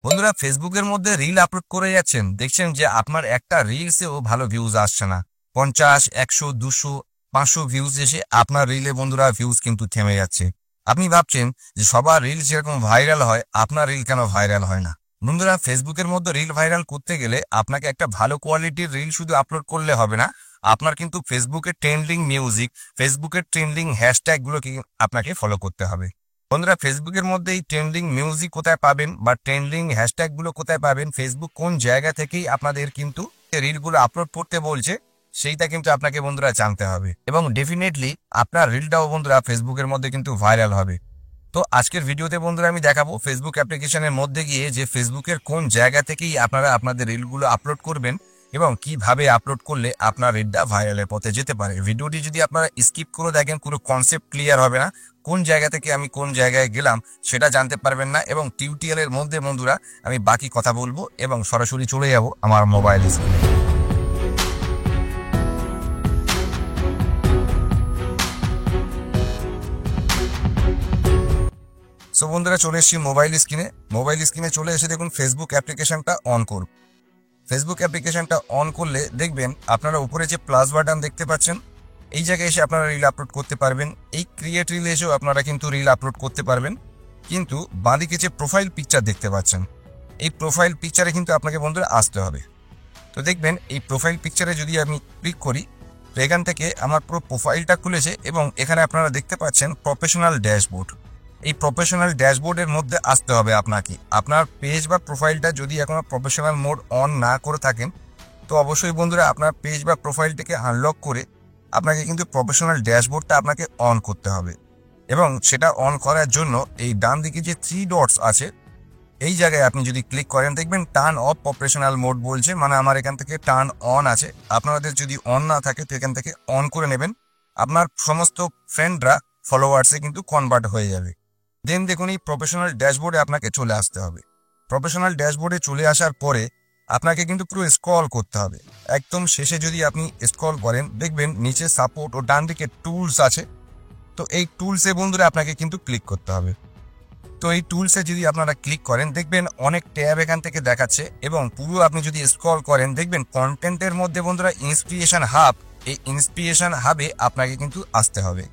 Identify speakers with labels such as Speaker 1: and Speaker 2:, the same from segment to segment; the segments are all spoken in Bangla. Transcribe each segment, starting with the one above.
Speaker 1: বন্ধুরা, ফেসবুকের মধ্যে রিল আপলোড করে যাচ্ছেন, দেখছেন যে আপনার একটা রিলসেও ভালো ভিউজ আসছে না। 50, 100, 200, 500 ভিউজ এসে আপনার রিলে বন্ধুরা ভিউজ কিন্তু থেমে যাচ্ছে। আপনি ভাবছেন যে সবার রিল যেরকম ভাইরাল হয়, আপনার রিল কেন ভাইরাল হয় না? বন্ধুরা, ফেসবুকের মধ্যে রিল ভাইরাল করতে গেলে আপনাকে একটা ভালো কোয়ালিটির রিল শুধু আপলোড করলে হবে না, আপনার কিন্তু ফেসবুকের ট্রেন্ডিং মিউজিক, ফেসবুকের ট্রেন্ডিং হ্যাশট্যাগুলোকে আপনাকে ফলো করতে হবে। বন্ধুরা, ফেসবুকের মধ্যে এই ট্রেন্ডিং মিউজিক কোথায় পাবেন বা ট্রেন্ডিং হ্যাশট্যাগুলো কোথায় পাবেন, ফেসবুক কোন জায়গা থেকেই আপনাদের কিন্তু রিলগুলো আপলোড করতে বলছে, সেইটা কিন্তু আপনাকে বন্ধুরা জানতে হবে এবং ডেফিনেটলি আপনার রিলটাও বন্ধুরা ফেসবুকের মধ্যে কিন্তু ভাইরাল হবে। তো আজকের ভিডিওতে বন্ধুরা আমি দেখাবো ফেসবুক অ্যাপ্লিকেশনের মধ্যে গিয়ে যে ফেসবুকের কোন জায়গা থেকেই আপনারা আপনাদের রিলগুলো আপলোড করবেন এবং কিভাবে আপলোড করলে আপনার রিলটা ভাইরালের পথে যেতে পারে। ভিডিওটি যদি আপনারা স্কিপ করে দেখেন, পুরো কনসেপ্ট ক্লিয়ার হবে না, কোন জায়গা থেকে আমি কোন জায়গায় গেলাম সেটা জানতে পারবেন না এবং টিউটোরিয়ালের মধ্যে বন্ধুরা আমি বাকি কথা বলবো এবং সরাসরি চলে যাব আমার মোবাইল স্ক্রিনে। সো বন্ধুরা, চলে এসেছি মোবাইল স্ক্রিনে চলে এসে দেখুন ফেসবুক অ্যাপ্লিকেশনটা অন করুন। ফেসবুক অ্যাপ্লিকেশনটা অন করলে দেখবেন আপনারা উপরে যে প্লাস বাটন দেখতে পাচ্ছেন, এই জায়গায় এসে আপনারা রিল আপলোড করতে পারবেন। এই ক্রিয়েট রিল এসেও আপনারা কিন্তু রিল আপলোড করতে পারবেন। কিন্তু বাঁদিকে যে প্রোফাইল পিকচার দেখতে পাচ্ছেন, এই প্রোফাইল পিকচারে কিন্তু আপনাকে বন্ধুরা আসতে হবে। তো দেখবেন এই প্রোফাইল পিকচারে যদি আমি ক্লিক করি, তো এখান থেকে আমার পুরো প্রোফাইলটা খুলেছে এবং এখানে আপনারা দেখতে পাচ্ছেন প্রফেশনাল ড্যাশবোর্ড। এই প্রফেশনাল ড্যাশবোর্ডের মধ্যে আসতে হবে আপনাকে। আপনার পেজ বা প্রোফাইলটা যদি এখনো প্রফেশনাল মোড অন না করে থাকেন, তো অবশ্যই বন্ধুরা আপনার পেজ বা প্রোফাইলটাকে আনলক করে আপনাকে কিন্তু প্রফেশনাল ড্যাশবোর্ডটা আপনাকে অন করতে হবে। এবং সেটা অন করার জন্য এই ডান দিকে যে 3 ডটস আছে, এই জায়গায় আপনি যদি ক্লিক করেন দেখবেন টার্ন অফ প্রফেশনাল মোড বলছে, মানে আমার এখান থেকে টার্ন অন আছে। আপনাদের যদি অন না থাকে তো এখান থেকে অন করে নেবেন। আপনার সমস্ত ফ্রেন্ডরা ফলোয়ার্সে কিন্তু কনভার্ট হয়ে যাবে। দেন দেখুন এই প্রফেশনাল ড্যাশবোর্ডে আপনাকে চলে আসতে হবে। প্রফেশনাল ড্যাশবোর্ডে চলে আসার পরে আপনাকে কিন্তু পুরো স্ক্রল করতে হবে। একদম শেষে যদি আপনি স্ক্রল করেন দেখবেন নিচে সাপোর্ট ও ডান দিকে টুলস আছে। তো এই টুলসে বন্ধুরা আপনাকে কিন্তু ক্লিক করতে হবে। তো এই টুলসে যদি আপনারা ক্লিক করেন দেখবেন অনেক ট্যাব এখান থেকে দেখাচ্ছে এবং পুরো আপনি যদি স্ক্রল করেন দেখবেন কন্টেন্টের মধ্যে বন্ধুরা ইন্সপিরেশন হাব, এই ইন্সপিরেশন হাবে আপনাকে কিন্তু আসতে হবে।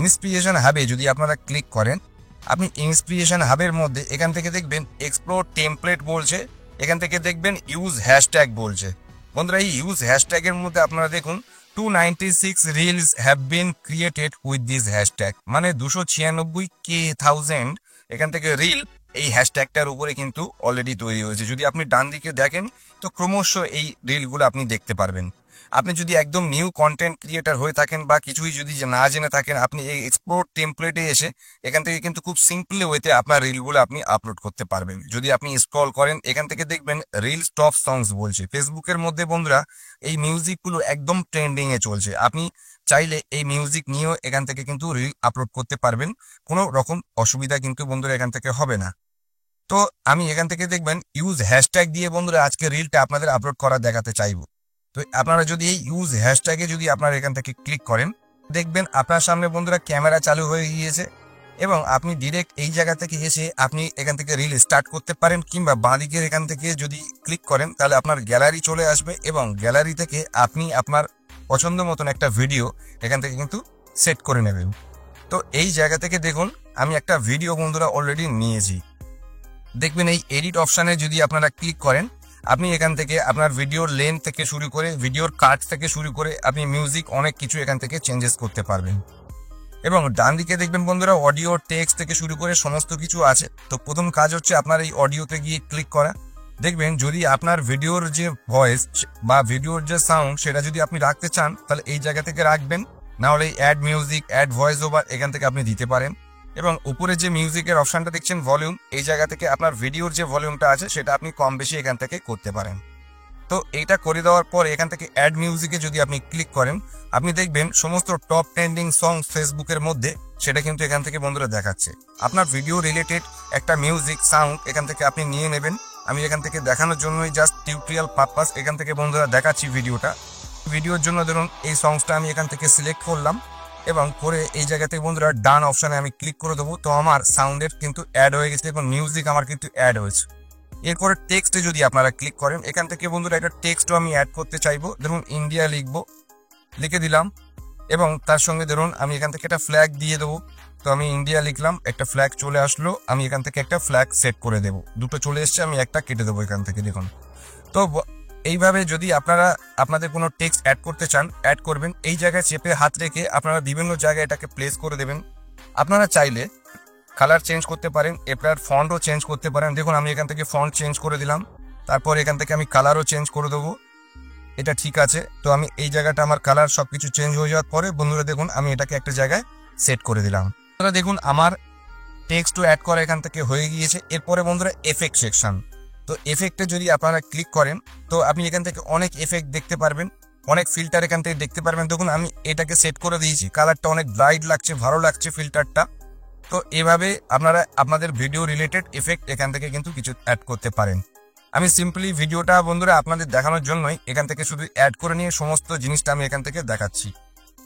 Speaker 1: ইন্সপিরেশন হাবে যদি আপনারা ক্লিক করেন, আপনি ইন্সপিরেশন হাবের মধ্যে এখান থেকে দেখবেন এক্সপ্লোর টেমপ্লেট বলছে, এখান থেকে দেখবেন ইউজ হ্যাশট্যাগ বলছে। বন্ধুরা, এই ইউজ হ্যাশট্যাগের মধ্যে আপনারা দেখুন 296 reels have been created with this hashtag, মানে 296,000 এখান থেকে রিল এই হ্যাশট্যাগটার উপরে কিন্তু অলরেডি তৈরি হয়েছে। যদি আপনি ডান দিকে দেখেন তো ক্রমশ এই রিলগুলো আপনি দেখতে পারবেন। আপনি যদি একদম নিউ কন্টেন্ট ক্রিয়েটার হয়ে থাকেন বা কিছুই যদি না জেনে থাকেন, আপনি এই এক্সপ্লোর টেমপ্লেটে এসে এখান থেকে কিন্তু খুব সিম্পল ওয়েতে আপনার রিলগুলো আপনি আপলোড করতে পারবেন। যদি আপনি স্ক্রল করেন এখান থেকে দেখবেন রিলস টপ সংস বলছে। ফেসবুকের মধ্যে বন্ধুরা এই মিউজিকগুলো একদম ট্রেন্ডিং এ চলছে। আপনি চাইলে এই মিউজিক নিয়েও এখান থেকে কিন্তু রিল আপলোড করতে পারবেন, কোনো রকম অসুবিধা কিন্তু বন্ধুরা এখান থেকে হবে না। তো আমি এখান থেকে দেখবেন ইউজ হ্যাশট্যাগ দিয়ে বন্ধুরা আজকে রিলটা আপনাদের আপলোড করা দেখাতে চাইবো। তো আপনারা যদি এই ইউজ হ্যাশট্যাগে যদি আপনারা এখান থেকে ক্লিক করেন দেখবেন আপনার সামনে বন্ধুরা ক্যামেরা চালু হয়ে গিয়েছে এবং আপনি ডিরেক্ট এই জায়গা থেকে এসে আপনি এখান থেকে রিল স্টার্ট করতে পারেন, কিংবা বাঁদিকের এখান থেকে যদি ক্লিক করেন তাহলে আপনার গ্যালারি চলে আসবে এবং গ্যালারি থেকে আপনি আপনার পছন্দ মতন একটা ভিডিও এখান থেকে কিন্তু সেট করে নেবেন। তো এই জায়গা থেকে দেখুন আমি একটা ভিডিও বন্ধুরা অলরেডি নিয়েছি। দেখবেন এই এডিট অপশানে যদি আপনারা ক্লিক করেন, আপনি এখান থেকে আপনার ভিডিওর লেন্থ থেকে শুরু করে ভিডিওর কাট থেকে শুরু করে আপনি মিউজিক অনেক কিছু এখান থেকে চেঞ্জেস করতে পারবেন। এবং ডান দিকে দেখবেন বন্ধুরা অডিও টেক্সট থেকে শুরু করে সমস্ত কিছু আছে। তো প্রথম কাজ হচ্ছে আপনার এই অডিওতে গিয়ে ক্লিক করা। দেখবেন যদি আপনার ভিডিওর যে ভয়েস বা ভিডিওর যে সাউন্ড সেটা যদি আপনি রাখতে চান তাহলে এই জায়গা থেকে রাখবেন, না হলে add music, add voice over এখান থেকে আপনি দিতে পারেন। এবং উপরে যে মিউজিকের অপশনটা দেখছেন ভলিউম, এই জায়গা থেকে আপনার ভিডিওর যে ভলিউমটা আছে সেটা আপনি কম বেশি এখান থেকে করতে পারেন। তো এইটা করে দেওয়ার পর এখান থেকে অ্যাড মিউজিকে যদি আপনি ক্লিক করেন আপনি দেখবেন সমস্ত টপ ট্রেন্ডিং সং ফেসবুকের মধ্যে সেটা কিন্তু এখান থেকে বন্ধুরা দেখাচ্ছে। আপনার ভিডিও রিলেটেড একটা মিউজিক সাউন্ড এখান থেকে আপনি নিয়ে নেবেন। আমি এখান থেকে দেখানোর জন্যই জাস্ট টিউটোরিয়াল পারপাস এখান থেকে বন্ধুরা দেখাচ্ছি ভিডিওর জন্য। ধরুন এই সংসটা আমি এখান থেকে সিলেক্ট করলাম এবং করে এই জায়গাতে বন্ধুরা ডান অপশানে আমি ক্লিক করে দেবো। তো আমার সাউন্ডের কিন্তু অ্যাড হয়ে গেছে এবং মিউজিক আমার কিন্তু অ্যাড হয়েছে। এরপরে টেক্সটে যদি আপনারা ক্লিক করেন, এখান থেকে বন্ধুরা একটা টেক্সটও আমি অ্যাড করতে চাইবো। ধরুন ইন্ডিয়া লিখবো, লিখে দিলাম এবং তার সঙ্গে ধরুন আমি এখান থেকে একটা ফ্ল্যাগ দিয়ে দেবো। তো আমি ইন্ডিয়া লিখলাম, একটা ফ্ল্যাগ চলে আসলো, আমি এখান থেকে একটা ফ্ল্যাগ সেট করে দেবো। দুটো চলে এসছে, আমি একটা কেটে দেবো এখান থেকে, দেখুন। তো এইভাবে যদি আপনারা আপনাদের কোনো টেক্সট অ্যাড করতে চান, অ্যাড করবেন। এই জায়গায় চেপে হাত রেখে আপনারা বিভিন্ন জায়গায় এটাকে প্লেস করে দেবেন। আপনারা চাইলে কালার চেঞ্জ করতে পারেন, এরপর ফন্টও চেঞ্জ করতে পারেন। দেখুন আমি এখান থেকে ফন্ট চেঞ্জ করে দিলাম, তারপর এখান থেকে আমি কালারও চেঞ্জ করে দেবো। এটা ঠিক আছে। তো আমি এই জায়গাটা আমার কালার সবকিছু চেঞ্জ হয়ে যাওয়ার পরে বন্ধুরা দেখুন আমি এটাকে একটা জায়গায় সেট করে দিলাম। বন্ধুরা দেখুন আমার টেক্সটও অ্যাড করা এখান থেকে হয়ে গিয়েছে। এরপরে বন্ধুরা এফেক্ট সেকশন। তো এফেক্টে যদি আপনারা ক্লিক করেন তো আপনি এখান থেকে অনেক এফেক্ট দেখতে পারবেন, অনেক ফিল্টার এখান থেকে দেখতে পারবেন। দেখুন আমি এটাকে সেট করে দিয়েছি, কালারটা অনেক ব্রাইট লাগছে, ভালো লাগছে ফিল্টারটা। তো এভাবে আপনারা আপনাদের ভিডিও রিলেটেড এফেক্ট এখান থেকে কিন্তু কিছু অ্যাড করতে পারেন। আমি সিম্পলি ভিডিওটা বন্ধুরা আপনাদের দেখানোর জন্যই এখান থেকে শুধু অ্যাড করে নিয়ে সমস্ত জিনিসটা আমি এখান থেকে দেখাচ্ছি।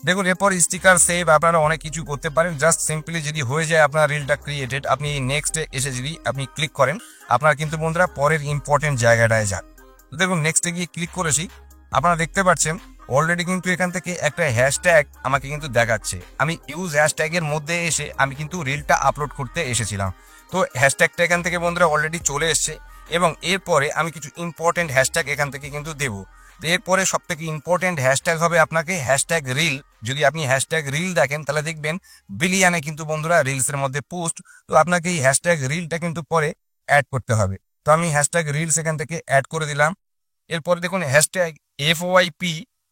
Speaker 1: দেখুন এরপর স্টিকার সেভ আপনারা অনেক কিছু করতে পারেন। জাস্ট সিম্পলি যদি হয়ে যায় আপনার রিলটা ক্রিয়েটেড, আপনি নেক্সটে এসে যদি আপনি ক্লিক করেন, আপনারা কিন্তু বন্ধুরা পরের ইম্পর্টেন্ট জায়গাটায় যান। তো দেখুন নেক্সটে গিয়ে ক্লিক করেছি, আপনারা দেখতে পাচ্ছেন অলরেডি কিন্তু এখান থেকে একটা হ্যাশট্যাগ আমাকে কিন্তু দেখাচ্ছে। আমি ইউজ হ্যাশট্যাগের মধ্যে এসে আমি কিন্তু রিলটা আপলোড করতে এসেছিলাম। তো হ্যাশট্যাগটা এখান থেকে বন্ধুরা অলরেডি চলে এসছে এবং এরপরে আমি কিছু ইম্পর্টেন্ট হ্যাশট্যাগ এখান থেকে কিন্তু দেবো। এরপরে সব থেকে ইম্পর্টেন্ট হ্যাশট্যাগ হবে আপনাকে হ্যাশট্যাগ রিল। যদি আপনি হ্যাশট্যাগ রিল দেখেন তাহলে দেখবেন বিলিয়নে কিন্তু বন্ধুরা রিলসের মধ্যে পোস্ট। তো আপনাকে এই হ্যাশট্যাগ রিলটা কিন্তু পরে অ্যাড করতে হবে। তো আমি হ্যাশট্যাগ রিলস এখান থেকে অ্যাড করে দিলাম। এরপরে দেখুন হ্যাশট্যাগ FYP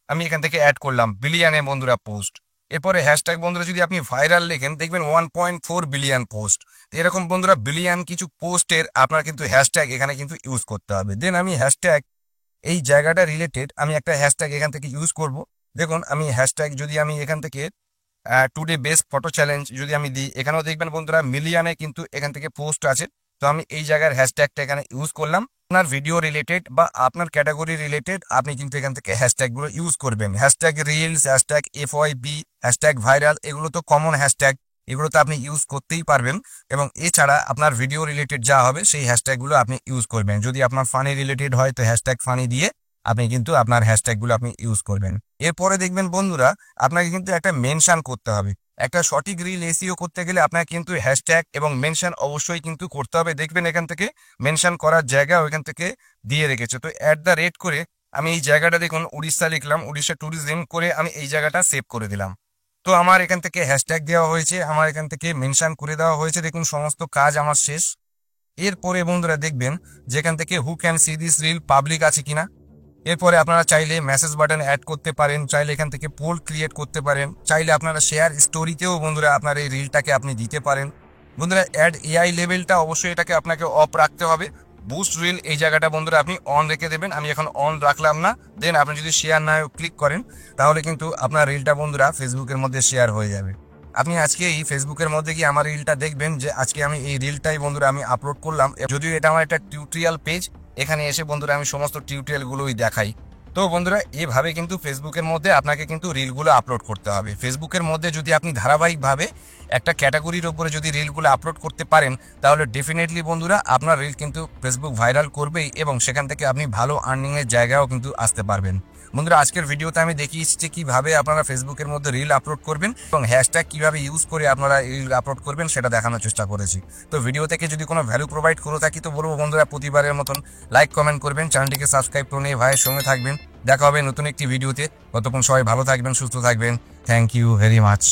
Speaker 1: আমি এখান থেকে অ্যাড করলাম, বিলিয়নে বন্ধুরা পোস্ট। এরপরে হ্যাশট্যাগ বন্ধুরা যদি আপনি ভাইরাল লেখেন দেখবেন 1.4 বিলিয়ন পোস্ট। এরকম বন্ধুরা বিলিয়ন কিছু পোস্টের আপনার কিন্তু হ্যাশট্যাগ এখানে কিন্তু ইউজ করতে হবে। দেন আমি হ্যাশট্যাগ এই জায়গাটা রিলেটেড আমি একটা হ্যাশট্যাগ এখান থেকে ইউজ করব। দেখুন আমি হ্যাশট্যাগ যদি আমি এখান থেকে টুডে বেস্ট ফটো চ্যালেঞ্জ যদি আমি দিই, এখানেও দেখবেন বন্ধুরা মিলিয়নে কিন্তু এখান থেকে পোস্ট আছে। তো আমি এই জায়গার হ্যাশট্যাগটা এখানে ইউজ করলাম। আপনার ভিডিও রিলেটেড বা আপনার ক্যাটাগরি রিলেটেড আপনি কিন্তু এখান থেকে হ্যাশট্যাগুলো ইউজ করবেন। Hashtag reels, hashtag FYP, hashtag viral, এগুলো তো কমন হ্যাশট্যাগ, এগুলো তো আপনি ইউজ করতেই পারবেন। এবং এছাড়া আপনার ভিডিও রিলেটেড যা হবে সেই হ্যাশট্যাগুলো আপনি ইউজ করবেন। যদি আপনার ফানি রিলেটেড হয় তো হ্যাশট্যাগ ফানি দিয়ে আপনি কিন্তু আপনার হ্যাশট্যাগুলো আপনি ইউজ করবেন। এরপরে দেখবেন বন্ধুরা আপনাকে কিন্তু একটা মেনশন করতে হবে। একটা সঠিক রিল SEO করতে গেলে আপনাকে কিন্তু হ্যাশট্যাগ এবং মেনশন অবশ্যই কিন্তু করতে হবে। দেখবেন এখান থেকে মেনশন করার জায়গা ওইখান থেকে দিয়ে রেখেছে। তো @ করে আমি এই জায়গাটা দেখুন উড়িষ্যা লিখলাম, উড়িষ্যা ট্যুরিজম করে আমি এই জায়গাটা সেভ করে দিলাম। তো আমার এখান থেকে হ্যাশট্যাগ দেওয়া হয়েছে, আমার এখান থেকে মেনশন করে দেওয়া হয়েছে। দেখুন সমস্ত কাজ আমার শেষ। এরপরে বন্ধুরা দেখবেন যেখান থেকে who can see this reel public আছে কিনা। এরপরে আপনারা চাইলে মেসেজ বাটন অ্যাড করতে পারেন, চাইলে এখান থেকে পোল ক্রিয়েট করতে পারেন, চাইলে আপনারা শেয়ার স্টোরিতেও বন্ধুরা আপনার এই রিলটাকে আপনি দিতে পারেন। বন্ধুরা অ্যাড AI লেভেলটা অবশ্যই এটাকে আপনাকে অফ রাখতে হবে। বুস্ট রিল এই জায়গাটা বন্ধুরা আপনি অন রেখে দেবেন, আমি এখন অন রাখলাম না। দেন আপনি যদি শেয়ার না ক্লিক করেন তাহলে কিন্তু আপনার রিলটা বন্ধুরা ফেসবুকের মধ্যে শেয়ার হয়ে যাবে। আপনি আজকে এই ফেসবুকের মধ্যে গিয়ে আমার রিলটা দেখবেন যে আজকে আমি এই রিলটাই বন্ধুরা আমি আপলোড করলাম। যদিও এটা আমার একটা টিউটোরিয়াল পেজ, এখানে এসে বন্ধুরা আমি সমস্ত টিউটোরিয়ালগুলোই দেখাই। তো বন্ধুরা এভাবে কিন্তু ফেসবুকের মধ্যে আপনাকে কিন্তু রিলগুলো আপলোড করতে হবে। ফেসবুকের মধ্যে যদি আপনি ধারাবাহিকভাবে একটা ক্যাটাগরির উপরে যদি রিলগুলো আপলোড করতে পারেন তাহলে ডেফিনেটলি বন্ধুরা আপনার রিল কিন্তু ফেসবুক ভাইরাল করবেই এবং সেখান থেকে আপনি ভালো আর্নিংয়ের জায়গাও কিন্তু আসতে পারবেন। বন্ধুরা আজকের ভিডিওতে আমি দেখিয়েছি কিভাবে আপনারা ফেসবুকের মধ্যে রিল আপলোড করবেন এবং হ্যাশট্যাগ কিভাবে ইউজ করে আপনারা রিল আপলোড করবেন সেটা দেখানোর চেষ্টা করেছি। তো ভিডিও থেকে যদি কোনো ভ্যালু প্রোভাইড করে থাকি তো বলবো বন্ধুরা প্রতিবারের মতন লাইক কমেন্ট করবেন, চ্যানেলটিকে সাবস্ক্রাইব করে নিয়ে ভাইয়ের সঙ্গে থাকবেন। দেখা হবে নতুন একটি ভিডিওতে। ততক্ষণ সবাই ভালো থাকবেন, সুস্থ থাকবেন। Thank you very much.